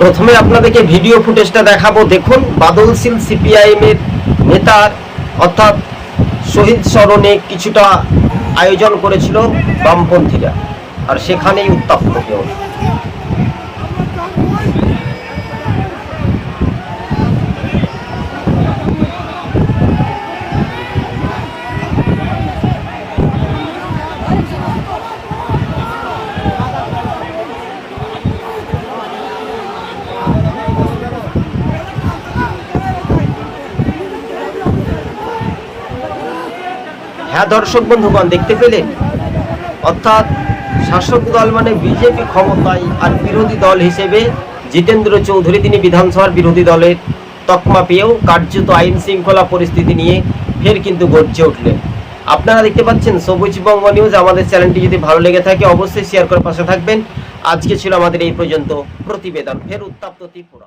প্রথমে আপনাদেরকে ভিডিও ফুটেজটা দেখাবো। দেখুন, বাদলশীল সিপিআইএম এর নেতার অর্থাৎ শহীদ স্মরণে কিছুটা আয়োজন করেছিল বামপন্থীরা, আর সেখানেই উত্তপ্ত কেউ। হ্যাঁ দর্শক বন্ধুগণ, দেখতে পেলেন, অর্থাৎ শাসক দল মানে বিজেপি ক্ষমতায়, আর বিরোধী দল হিসেবে জিতেন্দ্র চৌধুরী তিনি বিধানসভার বিরোধী দলের তকমা পেয়েও কার্যত আইন শৃঙ্খলা পরিস্থিতি নিয়ে ফের কিন্তু গর্জে উঠলেন। আপনারা দেখতে পাচ্ছেন সবুজবঙ্গ নিউজ। আমাদের চ্যানেলটি যদি ভালো লেগে থাকে অবশ্যই শেয়ার করে পাশে থাকবেন। আজকে ছিল আমাদের এই পর্যন্ত প্রতিবেদন। ফের উত্তপ্ত ত্রিপুরা।